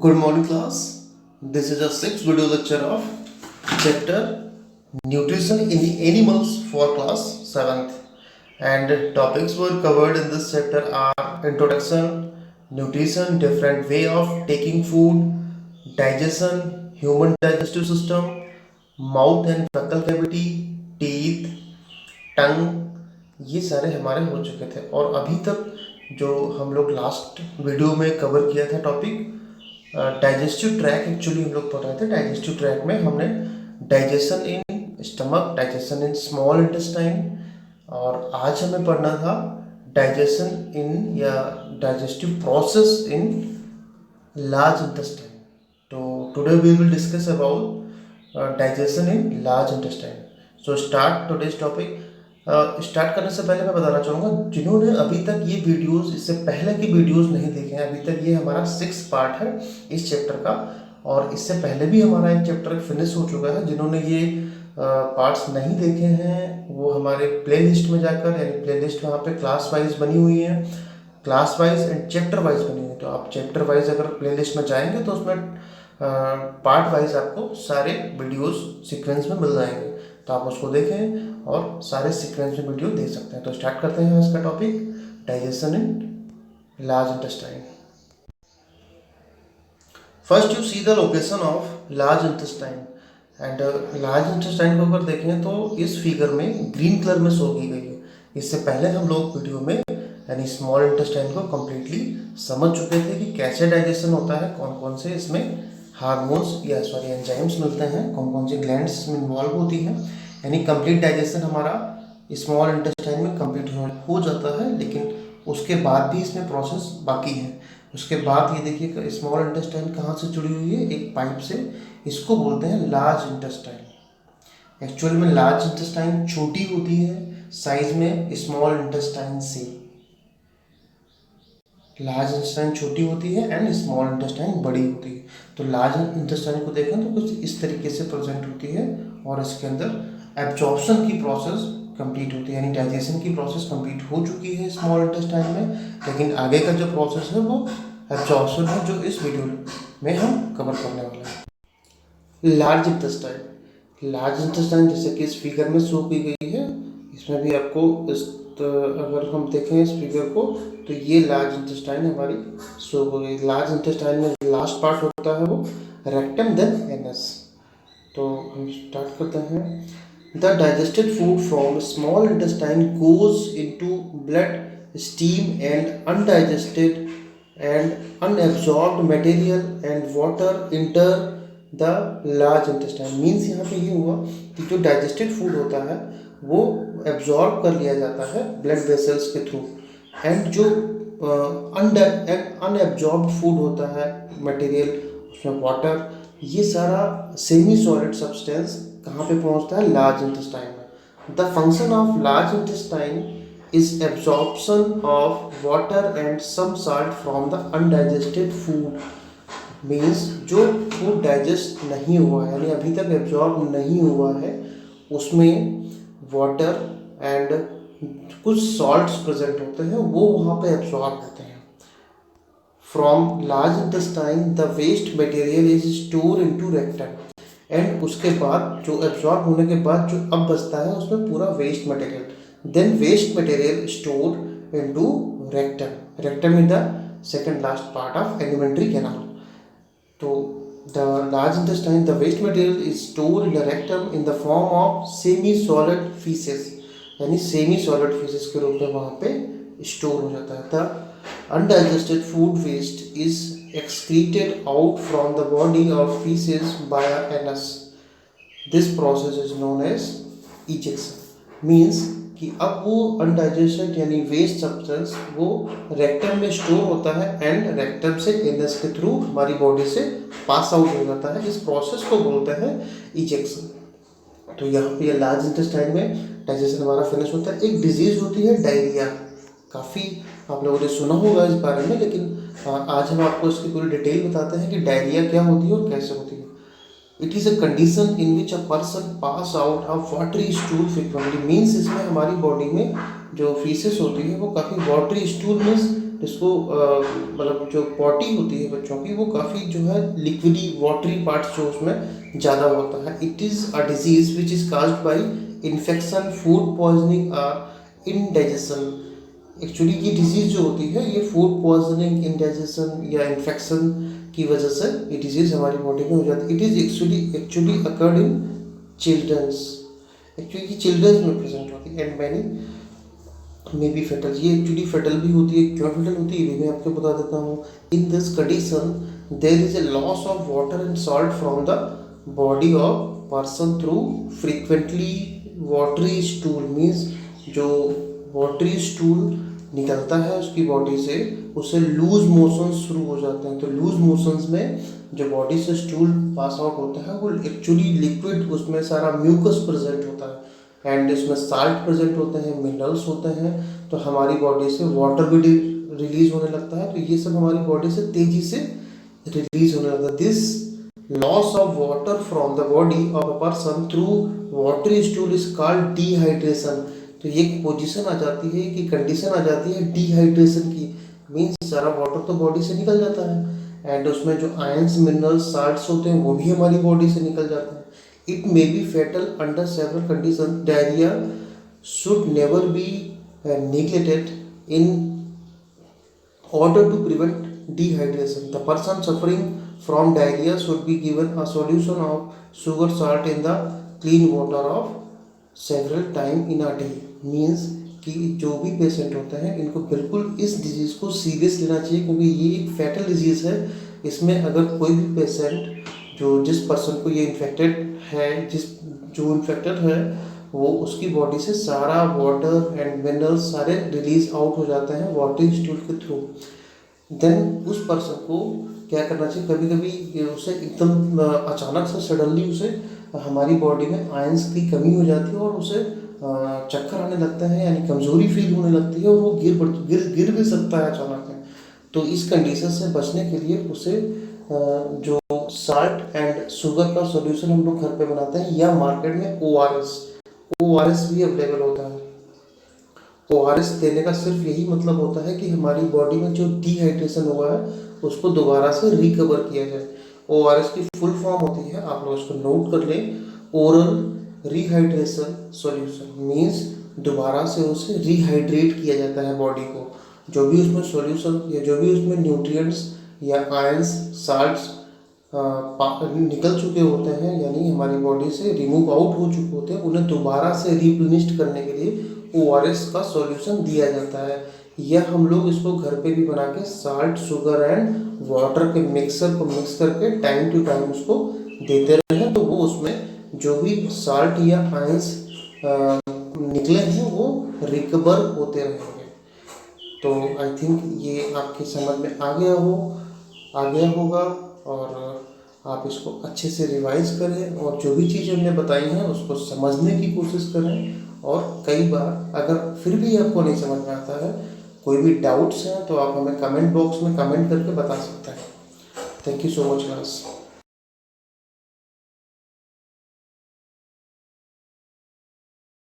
Good morning, class. This is a sixth video lecture of chapter Nutrition in the Animals for class 7th. And topics were covered in this chapter are introduction, nutrition, different way of taking food, digestion, human digestive system, mouth and fecal cavity, teeth, टंग, ये सारे हमारे हो चुके थे। और अभी तक जो हम लोग लास्ट वीडियो में कवर किया था टॉपिक डाइजेस्टिव ट्रैक, एक्चुअली हम लोग पढ़ रहे थे। डाइजेस्टिव ट्रैक में हमने digestion in stomach, digestion in small intestine, और आज हमें पढ़ना था डाइजेशन इन या digestive process in large intestine. तो today we will discuss about digestion in large intestine. So start today's topic. Start करने से पहले मैं बताना चाहूँगा, जिन्होंने अभी तक ये वीडियोस, इससे पहले की वीडियोस नहीं देखे हैं, अभी तक ये हमारा 6th पार्ट है इस चैप्टर का, और इससे पहले भी हमारा एक चैप्टर फिनिश हो चुका है। जिन्होंने ये पार्ट्स नहीं देखे हैं वो हमारे प्लेलिस्ट में जाकर, यानी प्लेलिस्ट वहाँ पे क्लास वाइज बनी हुई है, class wise and chapter wise बनी हुई है। तो आप चैप्टर वाइज अगर प्लेलिस्ट में जाएंगे तो उसमें पार्ट वाइज आपको सारे वीडियोस सीक्वेंस में मिल जाएंगे, तो आप उसको देखें और सारे सीक्वेंस में वीडियो देख सकते हैं। तो स्टार्ट करते हैं इसका topic, digestion in large intestine. First you see the location of large intestine, and large intestine को अगर देखें तो इस फिगर में ग्रीन कलर में शो की गई है। इससे पहले हम लोग वीडियो में यानी स्मॉल इंटेस्टाइन को कम्प्लीटली समझ चुके थे कि कैसे डाइजेशन होता है, कौन कौन से इसमें हार्मोन्स या एंजाइम्स मिलते हैं, कौन कौन सी ग्लैंड्स इसमें इन्वॉल्व होती हैं। यानी कंप्लीट डाइजेशन हमारा स्मॉल इंटेस्टाइन में कंप्लीट हो जाता है, लेकिन उसके बाद भी इसमें प्रोसेस बाकी है। उसके बाद ये देखिए स्मॉल इंटेस्टाइन कहाँ से जुड़ी हुई है, एक पाइप से। इसको बोलते हैं लार्ज इंटेस्टाइन। एक्चुअल में लार्ज इंटेस्टाइन छोटी होती है साइज में स्मॉल इंटेस्टाइन से। लार्ज इंटेस्टाइन छोटी होती है एंड स्मॉल इंटेस्टाइन बड़ी होती है। तो लार्ज इंटेस्टाइन को देखें तो कुछ इस तरीके से प्रेजेंट होती है, और इसके अंदर एब्जॉर्प्शन की प्रोसेस कंप्लीट होती है, यानी डाइजेशन की प्रोसेस कंप्लीट हो चुकी है स्मॉल इंटेस्टाइन में, लेकिन आगे का जो प्रोसेस है वो एब्जॉर्प्शन है, जो इस वीडियो में हम कवर करने वाले हैं। लार्ज इंटेस्टाइन, लार्ज इंटेस्टाइन जैसे कि इस फिगर में शो की गई है, इसमें भी आपको अगर हम देखें इस फिगर को तो ये लार्ज इंटेस्टाइन हमारी शो हो गई। लार्ज इंटेस्टाइन में लास्ट पार्ट होता है वो रेक्टम, देन एनस। तो हम स्टार्ट करते हैं। The digested food from small intestine goes into blood steam and undigested and unabsorbed material and water enter the large intestine. Means यहाँ पे ये हुआ कि जो डाइजेस्टेड फूड होता है वो एब्जॉर्ब कर लिया जाता है ब्लड वेसल्स के थ्रू, एंड जो अनएब्जॉर्ब्ड फूड होता है मटेरियल, उसमें वाटर, ये सारा सेमी सॉलिड सब्सटेंस कहाँ पे पहुँचता है, लार्ज इंटेस्टाइन में। The function of large intestine is absorption of water and some salt from the undigested food. Means जो फूड डाइजेस्ट नहीं हुआ है, यानी अभी तक एब्जॉर्ब नहीं हुआ है, उसमें वाटर एंड कुछ सॉल्ट्स प्रेजेंट होते हैं, वो वहाँ पे एब्जॉर्ब होते हैं। From large intestine the waste material is store into rectum, and उसके बाद जो एब्जॉर्ब होने के बाद जो अब बचता है उसमें पूरा waste material, then waste material store into rectum. Rectum is the second last part of alimentary canal. तो the large intestine, the waste material is stored in the rectum in the form of semi-solid feces, यानी semi-solid feces के रूप में वहाँ पे store हो जाता है। The undigested food waste is excreted out from the body of feces via anus. This process is known as ejection. Means कि अब वो अनडाइजेस्टेड यानी वेस्ट सब्सटेंस वो रेक्टम में स्टोर होता है, एंड रेक्टम से एनस के थ्रू हमारी बॉडी से पास आउट हो जाता है। इस प्रोसेस को बोलते हैं इजेक्शन। तो यहाँ पे लार्ज इंटेस्टाइन में डाइजेशन हमारा फिनिश होता है। एक डिजीज होती है डायरिया, काफ़ी आप लोगों ने सुना होगा इस बारे में, लेकिन आज हम आपको इसकी पूरी डिटेल बताते हैं कि डायरिया क्या होती है और कैसे होती है। It is a condition in which a person pass out of watery stool frequently. Means इसमें हमारी बॉडी में जो फीसेस होती है वो काफ़ी वाटरी स्टूल मीन्स जिसको मतलब जो बॉडी होती है बच्चों की वो काफ़ी जो है लिक्विडी वाटरी पार्ट्स जो उसमें ज़्यादा होता है। It is a disease which is caused by infection, food poisoning और इनडाइजेशन। एक्चुअली ये डिजीज़ जो होती है ये फूड पॉइजनिंग, इनडाइजेशन या इन्फेक्शन की वजह से ये डिजीज़ हमारी बॉडी में हो जाती है। It is actually occurred in childrens. Actually ये चिल्ड्रंस में प्रेजेंट होती है and many may be fatal. ये एक्चुअली फेटल भी होती है। क्यों फेटल होती है ये मैं आपको बता देता हूँ। In this condition there is a loss of water and salt from the body of person through frequently watery stool. Means जो वाटरी स्टूल निकलता है उसकी बॉडी से उसे लूज मोशंस शुरू हो जाते हैं। तो लूज मोशंस में जो बॉडी से स्टूल पास आउट होता है वो एक्चुअली लिक्विड, उसमें सारा म्यूकस प्रेजेंट होता है एंड इसमें साल्ट प्रेजेंट होते हैं, मिनरल्स होते हैं। तो हमारी बॉडी से वाटर भी रिलीज होने लगता है। तो ये सब हमारी बॉडी से तेजी से रिलीज होने लगता है। This loss of water from the body of a person through watery stool is called dehydration. तो ये पोजीशन आ जाती है कि कंडीशन आ जाती है डिहाइड्रेशन की। मीन्स सारा वाटर तो बॉडी से निकल जाता है एंड उसमें जो आयंस, मिनरल्स, साल्ट्स होते हैं वो भी हमारी बॉडी से निकल जाते हैं। It may be fatal under several condition. Diarrhoea should never be neglected in order to prevent dehydration. The person suffering from diarrhea should be given a solution of sugar salt in the clean water of several time in a day. Means कि जो भी patient होते हैं इनको बिल्कुल इस disease को serious लेना चाहिए क्योंकि ये एक फैटल डिजीज़ है। इसमें अगर कोई भी पेशेंट जिस पर्सन को ये इन्फेक्टेड है, जो इन्फेक्टेड है वो उसकी बॉडी से सारा वाटर एंड मिनरल्स सारे रिलीज आउट हो जाते हैं वाटर स्टूल के थ्रू। देन उस पर्सन को क्या करना चाहिए, कभी कभी उसे एकदम अचानक से सडनली उसे हमारी बॉडी में आयंस की कमी हो जाती है और उसे चक्कर आने लगता है, यानी कमज़ोरी फील होने लगती है और वो गिर भी सकता है अचानक में। तो इस कंडीशन से बचने के लिए उसे जो साल्ट एंड शुगर का सॉल्यूशन हम लोग घर पे बनाते हैं या मार्केट में ORS भी अवेलेबल होता है। ORS देने का सिर्फ यही मतलब होता है कि हमारी बॉडी में जो डिहाइड्रेशन हुआ है उसको दोबारा से रिकवर किया जाए। ORS की फुल फॉर्म होती है, आप लोग इसको नोट कर लें, ओरल रिहाइड्रेशन सॉल्यूशन। मीन्स दोबारा से उसे रिहाइड्रेट किया जाता है बॉडी को। जो भी उसमें सॉल्यूशन या जो भी उसमें न्यूट्रिएंट्स या आयंस, साल्ट्स निकल चुके होते हैं, यानी हमारी बॉडी से रिमूव आउट हो चुके होते हैं, उन्हें दोबारा से रिप्लेनिश करने के लिए ORS का सॉल्यूशन दिया जाता है। या हम लोग इसको घर पे भी बना के साल्ट, शुगर एंड वाटर के मिक्सर को मिक्स करके टाइम टू टाइम उसको देते रहे तो वो उसमें जो भी साल्ट या आयंस निकले हैं वो रिकवर होते रहेंगे। तो आई थिंक ये आपके समझ में आ गया होगा और आप इसको अच्छे से रिवाइज करें और जो भी चीज़ें हमने बताई हैं उसको समझने की कोशिश करें। और कई बार अगर फिर भी आपको नहीं समझ में आता है, कोई भी डाउट्स हैं तो आप हमें कमेंट बॉक्स में कमेंट करके बता सकते हैं। Thank you so much class.